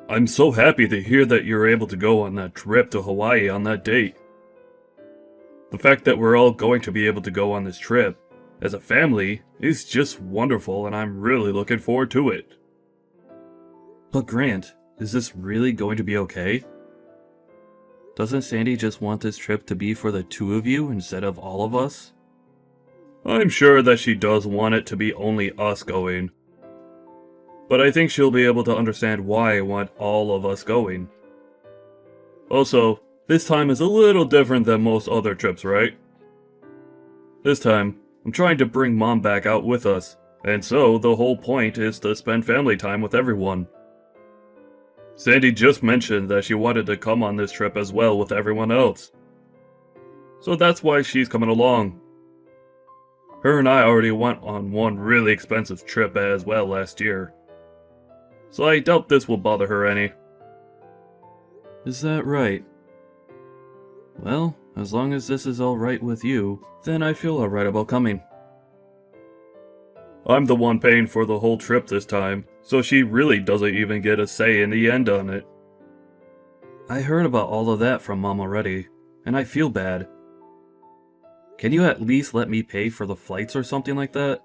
I'm so happy to hear that you're able to go on that trip to Hawaii on that date. The fact that we're all going to be able to go on this trip as a family is just wonderful, and I'm really looking forward to it. But Grant, is this really going to be okay? Doesn't Sandy just want this trip to be for the two of you instead of all of us? I'm sure that she does want it to be only us going. But I think she'll be able to understand why I want all of us going. Also, this time is a little different than most other trips, right? This time, I'm trying to bring Mom back out with us, and so the whole point is to spend family time with everyone. Sandy just mentioned that she wanted to come on this trip as well with everyone else. So that's why she's coming along. Her and I already went on one really expensive trip as well last year. So I doubt this will bother her any. Is that right? Well, as long as this is alright with you, then I feel alright about coming. I'm the one paying for the whole trip this time, so she really doesn't even get a say in the end on it. I heard about all of that from Mom already, and I feel bad. Can you at least let me pay for the flights or something like that?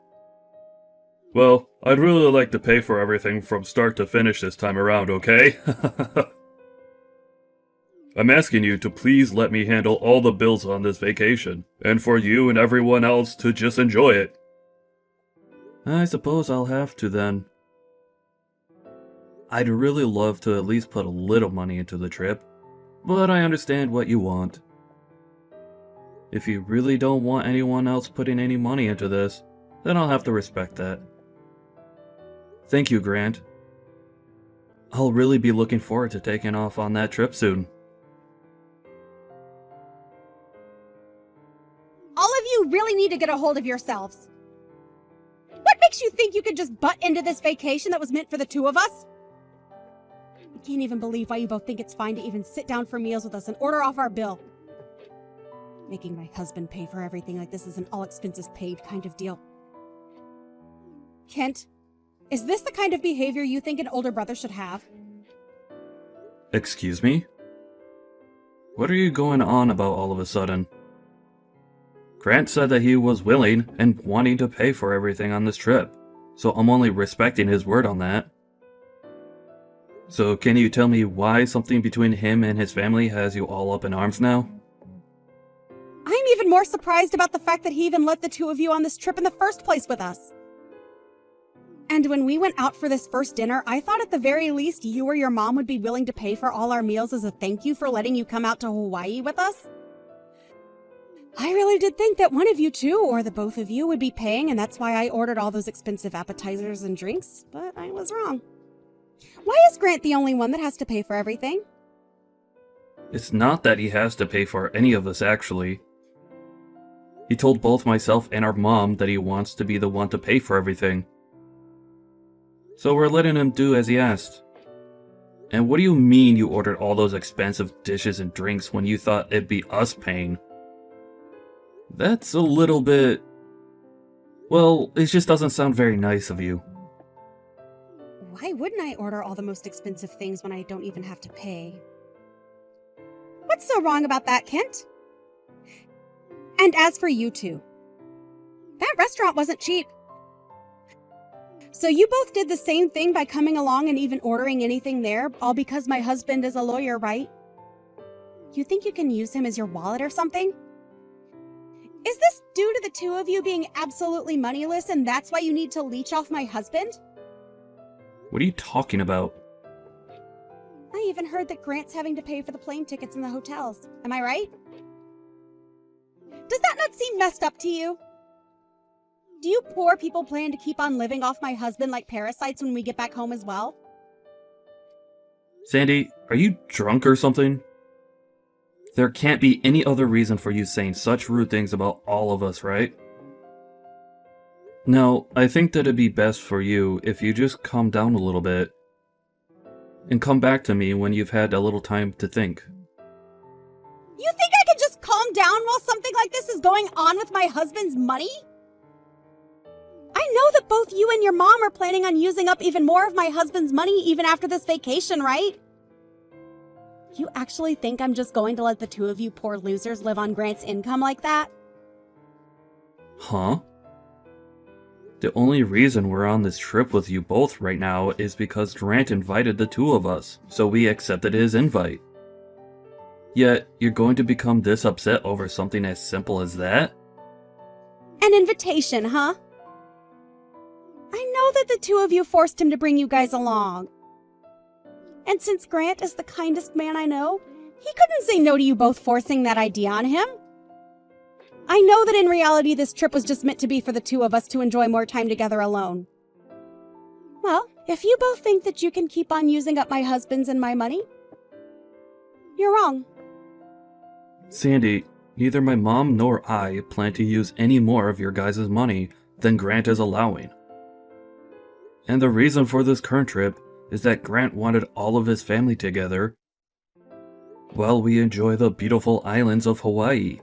Well, I'd really like to pay for everything from start to finish this time around, okay? I'm asking you to please let me handle all the bills on this vacation, and for you and everyone else to just enjoy it. I suppose I'll have to then. I'd really love to at least put a little money into the trip, but I understand what you want. If you really don't want anyone else putting any money into this, then I'll have to respect that. Thank you, Grant. I'll really be looking forward to taking off on that trip soon. All of you really need to get a hold of yourselves. What makes you think you could just butt into this vacation that was meant for the two of us? I can't even believe why you both think it's fine to even sit down for meals with us and order off our bill. Making my husband pay for everything like this is an all-expenses-paid kind of deal. Kent, is this the kind of behavior you think an older brother should have? Excuse me? What are you going on about all of a sudden? Grant said that he was willing and wanting to pay for everything on this trip, so I'm only respecting his word on that. So can you tell me why something between him and his family has you all up in arms now? I'm even more surprised about the fact that he even let the two of you on this trip in the first place with us. And when we went out for this first dinner, I thought at the very least you or your mom would be willing to pay for all our meals as a thank you for letting you come out to Hawaii with us. I really did think that one of you two, or the both of you, would be paying, and that's why I ordered all those expensive appetizers and drinks, but I was wrong. Why is Grant the only one that has to pay for everything? It's not that he has to pay for any of us, actually. He told both myself and our mom that he wants to be the one to pay for everything. So we're letting him do as he asked. And what do you mean you ordered all those expensive dishes and drinks when you thought it'd be us paying? That's a little bit... Well, it just doesn't sound very nice of you. Why wouldn't I order all the most expensive things when I don't even have to pay? What's so wrong about that, Kent? And as for you two, that restaurant wasn't cheap. So you both did the same thing by coming along and even ordering anything there, all because my husband is a lawyer, right? You think you can use him as your wallet or something? Is this due to the two of you being absolutely moneyless and that's why you need to leech off my husband? What are you talking about? I even heard that Grant's having to pay for the plane tickets and the hotels. Am I right? Does that not seem messed up to you? Do you poor people plan to keep on living off my husband like parasites when we get back home as well? Sandy, are you drunk or something? There can't be any other reason for you saying such rude things about all of us, right? No, I think that it'd be best for you if you just calm down a little bit. And come back to me when you've had a little time to think. You think I could just calm down while something like this is going on with my husband's money? I know that both you and your mom are planning on using up even more of my husband's money even after this vacation, right? You actually think I'm just going to let the two of you poor losers live on Grant's income like that? Huh? The only reason we're on this trip with you both right now is because Grant invited the two of us, so we accepted his invite. Yet, you're going to become this upset over something as simple as that? An invitation, huh? I know that the two of you forced him to bring you guys along. And since Grant is the kindest man I know, he couldn't say no to you both forcing that idea on him. I know that in reality this trip was just meant to be for the two of us to enjoy more time together alone. Well, if you both think that you can keep on using up my husband's and my money, you're wrong. Sandy, neither my mom nor I plan to use any more of your guys' money than Grant is allowing. And the reason for this current trip is that Grant wanted all of his family together while we enjoy the beautiful islands of Hawaii.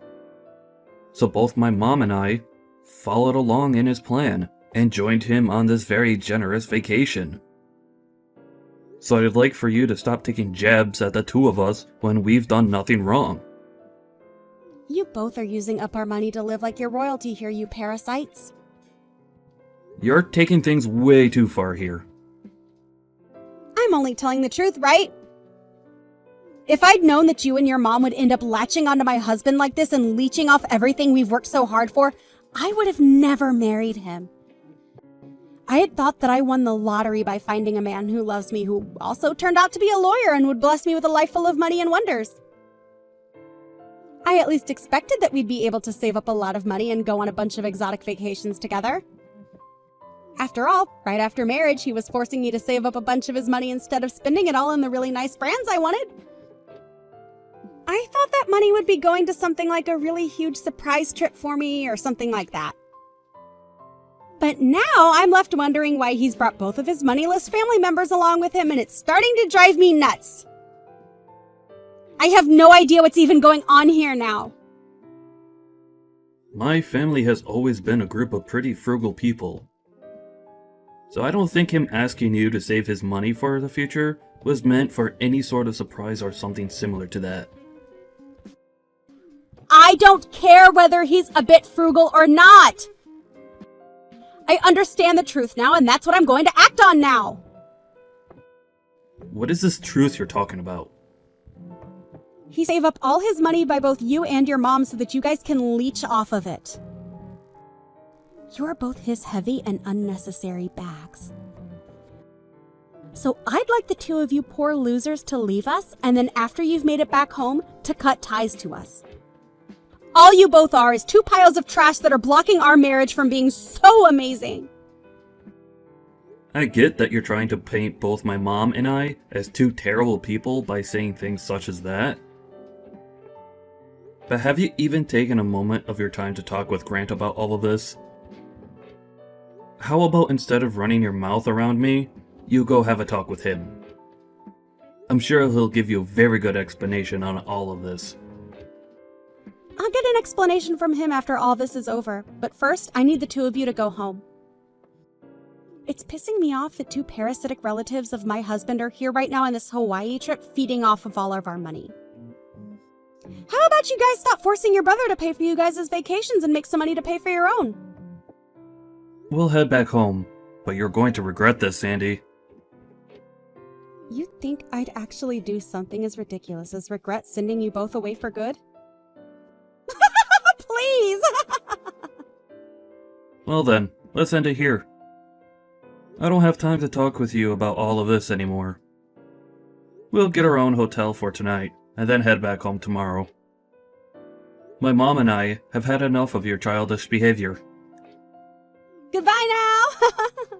So both my mom and I followed along in his plan and joined him on this very generous vacation. So I'd like for you to stop taking jabs at the two of us when we've done nothing wrong. You both are using up our money to live like you're royalty here, you parasites. You're taking things way too far here. I'm only telling the truth, right? If I'd known that you and your mom would end up latching onto my husband like this and leeching off everything we've worked so hard for, I would have never married him. I had thought that I won the lottery by finding a man who loves me, who also turned out to be a lawyer and would bless me with a life full of money and wonders. I at least expected that we'd be able to save up a lot of money and go on a bunch of exotic vacations together. After all, right after marriage, he was forcing me to save up a bunch of his money instead of spending it all on the really nice brands I wanted. I thought that money would be going to something like a really huge surprise trip for me or something like that. But now I'm left wondering why he's brought both of his moneyless family members along with him, and it's starting to drive me nuts. I have no idea what's even going on here now. My family has always been a group of pretty frugal people. So I don't think him asking you to save his money for the future was meant for any sort of surprise or something similar to that. I don't care whether he's a bit frugal or not. I understand the truth now, and that's what I'm going to act on now. What is this truth you're talking about? He saved up all his money by both you and your mom so that you guys can leech off of it. You're both his heavy and unnecessary bags. So I'd like the two of you poor losers to leave us, and then after you've made it back home, to cut ties to us. All you both are is two piles of trash that are blocking our marriage from being so amazing. I get that you're trying to paint both my mom and I as two terrible people by saying things such as that. But have you even taken a moment of your time to talk with Grant about all of this? How about instead of running your mouth around me, you go have a talk with him? I'm sure he'll give you a very good explanation on all of this. I'll get an explanation from him after all this is over, but first I need the two of you to go home. It's pissing me off that two parasitic relatives of my husband are here right now on this Hawaii trip feeding off of all of our money. How about you guys stop forcing your brother to pay for you guys' vacations and make some money to pay for your own? We'll head back home, but you're going to regret this, Sandy. You think I'd actually do something as ridiculous as regret sending you both away for good? Please! Well then, let's end it here. I don't have time to talk with you about all of this anymore. We'll get our own hotel for tonight, and then head back home tomorrow. My mom and I have had enough of your childish behavior. Goodbye now!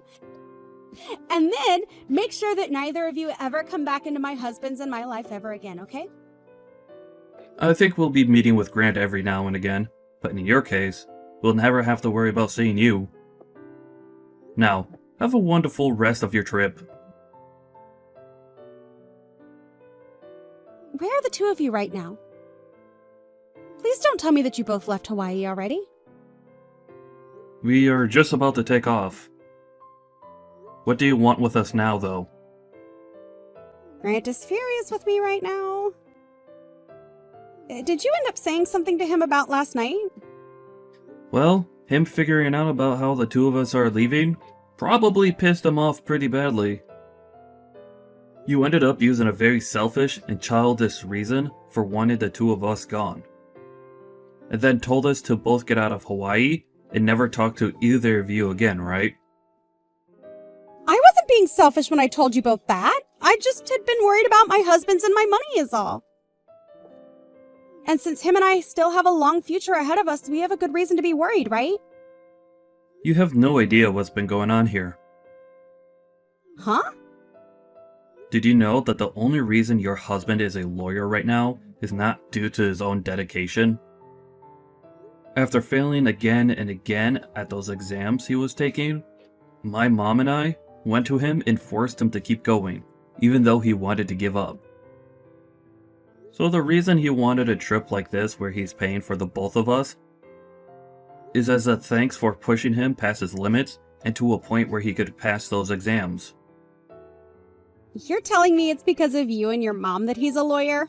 And then, make sure that neither of you ever come back into my husband's and my life ever again, okay? I think we'll be meeting with Grant every now and again, but in your case, we'll never have to worry about seeing you. Now, have a wonderful rest of your trip. Where are the two of you right now? Please don't tell me that you both left Hawaii already. We are just about to take off. What do you want with us now, though? Grant is furious with me right now. Did you end up saying something to him about last night? Well, him figuring out about how the two of us are leaving probably pissed him off pretty badly. You ended up using a very selfish and childish reason for wanting the two of us gone. And then told us to both get out of Hawaii and never talk to either of you again, right? I wasn't being selfish when I told you both that. I just had been worried about my husband's and my money is all. And since him and I still have a long future ahead of us, we have a good reason to be worried, right? You have no idea what's been going on here. Huh? Did you know that the only reason your husband is a lawyer right now is not due to his own dedication? After failing again and again at those exams he was taking, my mom and I went to him and forced him to keep going, even though he wanted to give up. So the reason he wanted a trip like this where he's paying for the both of us is as a thanks for pushing him past his limits and to a point where he could pass those exams. You're telling me it's because of you and your mom that he's a lawyer?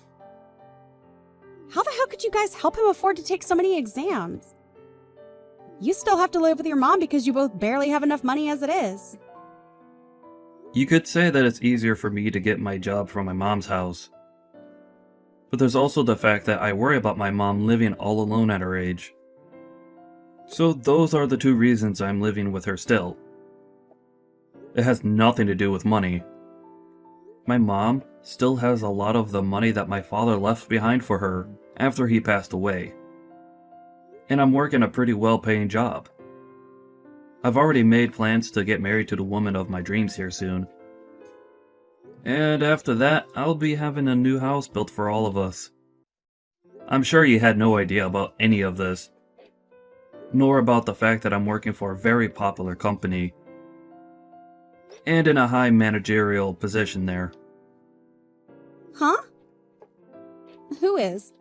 How the hell could you guys help him afford to take so many exams? You still have to live with your mom because you both barely have enough money as it is. You could say that it's easier for me to get my job from my mom's house. But there's also the fact that I worry about my mom living all alone at her age. So those are the two reasons I'm living with her still. It has nothing to do with money. My mom still has a lot of the money that my father left behind for her after he passed away. And I'm working a pretty well-paying job. I've already made plans to get married to the woman of my dreams here soon. And after that, I'll be having a new house built for all of us. I'm sure you had no idea about any of this. Nor about the fact that I'm working for a very popular company. And in a high managerial position there. Huh? Who is?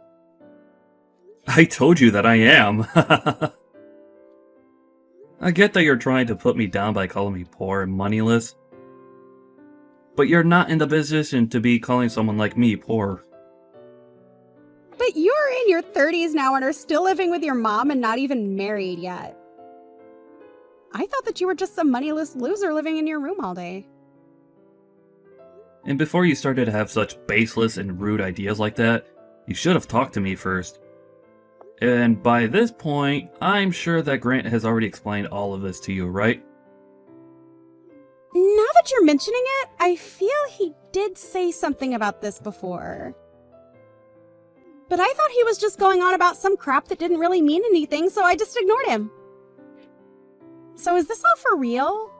I told you that I am! I get that you're trying to put me down by calling me poor and moneyless. But you're not in the position to be calling someone like me poor. But you're in your 30s now and are still living with your mom and not even married yet. I thought that you were just some moneyless loser living in your room all day. And before you started to have such baseless and rude ideas like that, you should have talked to me first. And by this point, I'm sure that Grant has already explained all of this to you, right? Now that you're mentioning it, I feel he did say something about this before. But I thought he was just going on about some crap that didn't really mean anything, so I just ignored him. So is this all for real?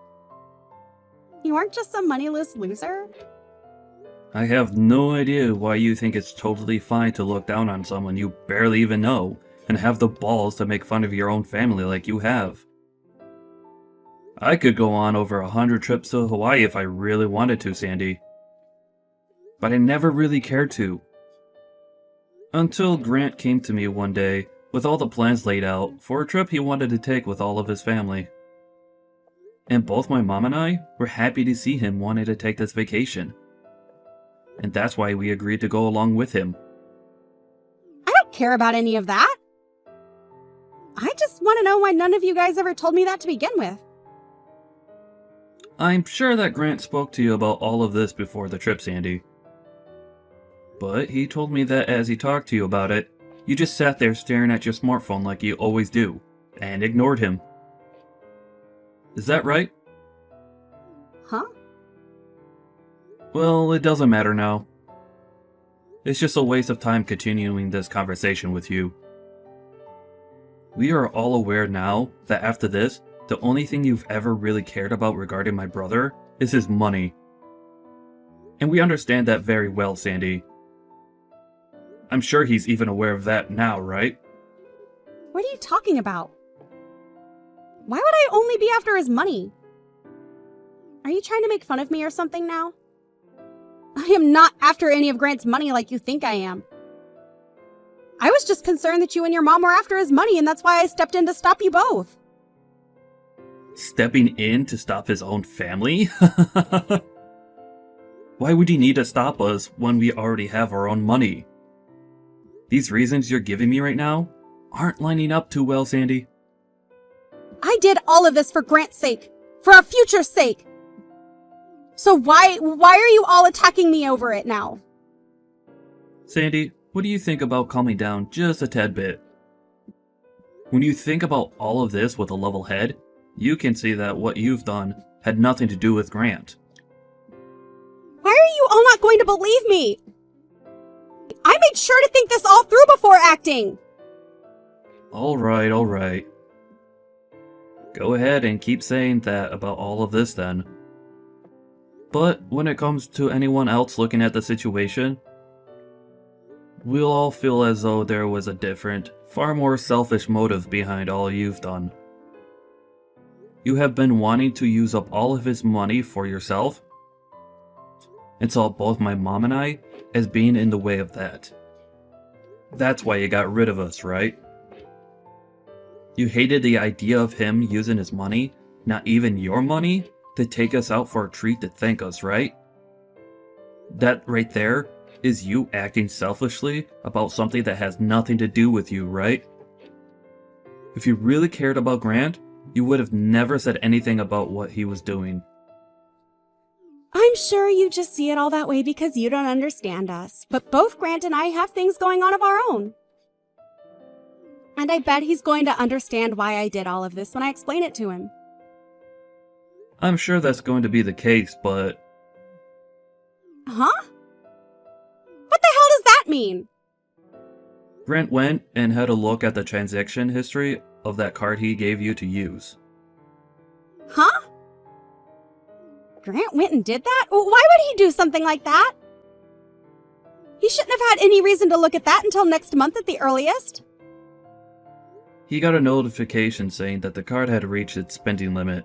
You aren't just some moneyless loser? I have no idea why you think it's totally fine to look down on someone you barely even know and have the balls to make fun of your own family like you have. I could go on over 100 trips to Hawaii if I really wanted to, Sandy. But I never really cared to. Until Grant came to me one day with all the plans laid out for a trip he wanted to take with all of his family. And both my mom and I were happy to see him wanting to take this vacation. And that's why we agreed to go along with him. I don't care about any of that. I just want to know why none of you guys ever told me that to begin with. I'm sure that Grant spoke to you about all of this before the trip, Sandy. But he told me that as he talked to you about it, you just sat there staring at your smartphone like you always do, and ignored him. Is that right? Huh? Well, it doesn't matter now. It's just a waste of time continuing this conversation with you. We are all aware now that after this, the only thing you've ever really cared about regarding my brother is his money. And we understand that very well, Sandy. I'm sure he's even aware of that now, right? What are you talking about? Why would I only be after his money? Are you trying to make fun of me or something now? I am not after any of Grant's money like you think I am. I was just concerned that you and your mom were after his money, and that's why I stepped in to stop you both. Stepping in to stop his own family? Why would he need to stop us when we already have our own money? These reasons you're giving me right now aren't lining up too well, Sandy. I did all of this for Grant's sake, for our future's sake. So why are you all attacking me over it now? Sandy, what do you think about calming down just a tad bit? When you think about all of this with a level head, you can see that what you've done had nothing to do with Grant. Why are you all not going to believe me? I made sure to think this all through before acting. Alright. Go ahead and keep saying that about all of this then. But when it comes to anyone else looking at the situation, we'll all feel as though there was a different, far more selfish motive behind all you've done. You have been wanting to use up all of his money for yourself, and saw both my mom and I as being in the way of that. That's why you got rid of us, right? You hated the idea of him using his money, not even your money, to take us out for a treat to thank us, right? That right there is you acting selfishly about something that has nothing to do with you, right? If you really cared about Grant, you would have never said anything about what he was doing. I'm sure you just see it all that way because you don't understand us. But both Grant and I have things going on of our own. And I bet he's going to understand why I did all of this when I explain it to him. I'm sure that's going to be the case, but... Huh? What the hell does that mean? Grant went and had a look at the transaction history of that card he gave you to use. Huh? Grant went and did that? Why would he do something like that? He shouldn't have had any reason to look at that until next month at the earliest. He got a notification saying that the card had reached its spending limit.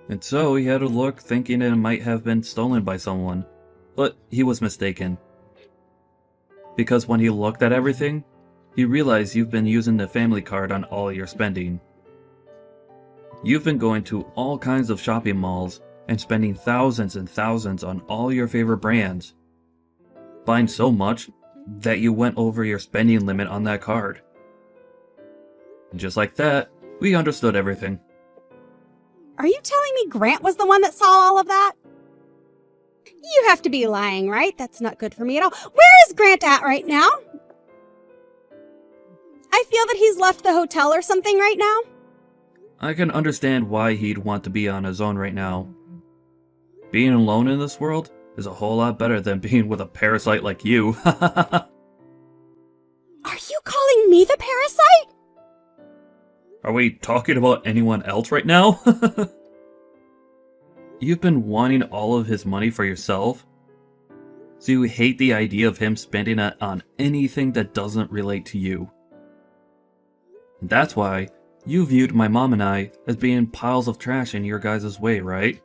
And so he had a look thinking it might have been stolen by someone, but he was mistaken. Because when he looked at everything, he realized you've been using the family card on all your spending. You've been going to all kinds of shopping malls and spending thousands and thousands on all your favorite brands. Buying so much that you went over your spending limit on that card. And just like that, we understood everything. Are you telling me Grant was the one that saw all of that? You have to be lying, right? That's not good for me at all. Where is Grant at right now? I feel that he's left the hotel or something right now. I can understand why he'd want to be on his own right now. Being alone in this world is a whole lot better than being with a parasite like you. Are you calling me the parasite? Are we talking about anyone else right now? You've been wanting all of his money for yourself, so you hate the idea of him spending it on anything that doesn't relate to you. And that's why you viewed my mom and I as being piles of trash in your guys' way, right?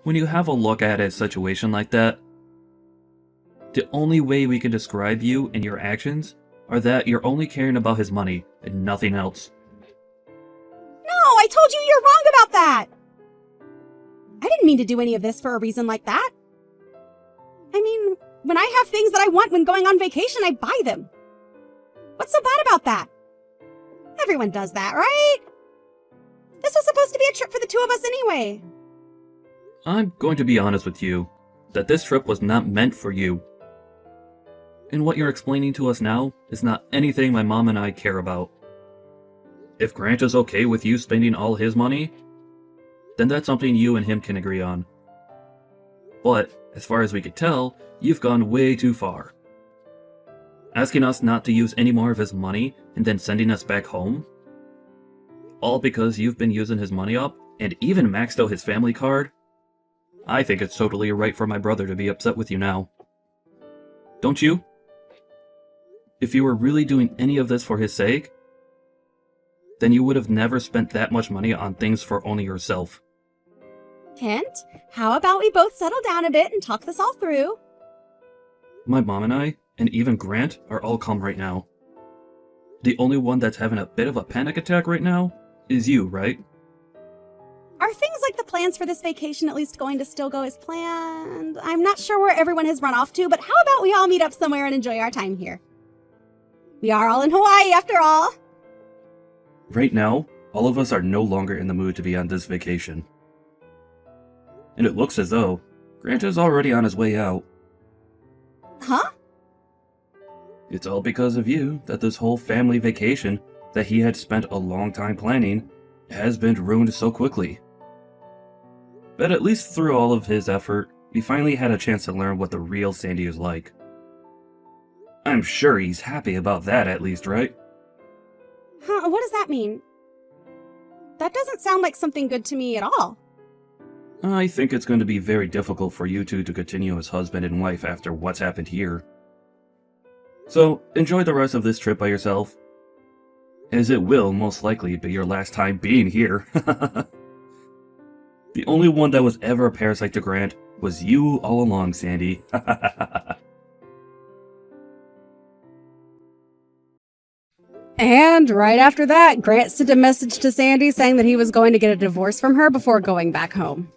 When you have a look at a situation like that, the only way we can describe you and your actions are that you're only caring about his money and nothing else. No, I told you you're wrong about that. I didn't mean to do any of this for a reason like that. I mean, when I have things that I want when going on vacation, I buy them. What's so bad about that? Everyone does that, right? This was supposed to be a trip for the two of us anyway. I'm going to be honest with you, that this trip was not meant for you. And what you're explaining to us now is not anything my mom and I care about. If Grant is okay with you spending all his money, then that's something you and him can agree on. But, as far as we could tell, you've gone way too far. Asking us not to use any more of his money and then sending us back home? All because you've been using his money up and even maxed out his family card? I think it's totally right for my brother to be upset with you now. Don't you? If you were really doing any of this for his sake, then you would have never spent that much money on things for only yourself. Kent, how about we both settle down a bit and talk this all through? My mom and I, and even Grant, are all calm right now. The only one that's having a bit of a panic attack right now is you, right? Are things like the plans for this vacation at least going to still go as planned? I'm not sure where everyone has run off to, but how about we all meet up somewhere and enjoy our time here? We are all in Hawaii after all. Right now, all of us are no longer in the mood to be on this vacation. And it looks as though Grant is already on his way out. Huh? It's all because of you that this whole family vacation that he had spent a long time planning has been ruined so quickly. But at least through all of his effort, we finally had a chance to learn what the real Sandy is like. I'm sure he's happy about that at least, right? Huh, what does that mean? That doesn't sound like something good to me at all. I think it's going to be very difficult for you two to continue as husband and wife after what's happened here. So, enjoy the rest of this trip by yourself, as it will most likely be your last time being here. The only one that was ever a parasite to Grant was you all along, Sandy. And right after that, Grant sent a message to Sandy saying that he was going to get a divorce from her before going back home.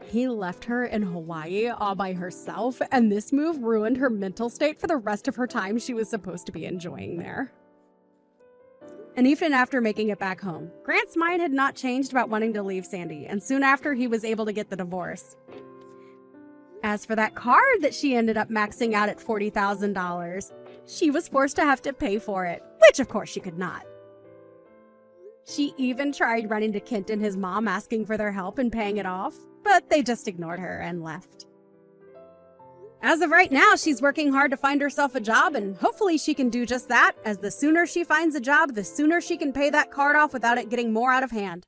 He left her in Hawaii all by herself, and this move ruined her mental state for the rest of her time she was supposed to be enjoying there. And even after making it back home, Grant's mind had not changed about wanting to leave Sandy, and soon after he was able to get the divorce. As for that card that she ended up maxing out at $40,000, she was forced to have to pay for it, which of course she could not. She even tried running to Kent and his mom asking for their help in paying it off, but they just ignored her and left. As of right now, she's working hard to find herself a job, and hopefully she can do just that, as the sooner she finds a job, the sooner she can pay that card off without it getting more out of hand.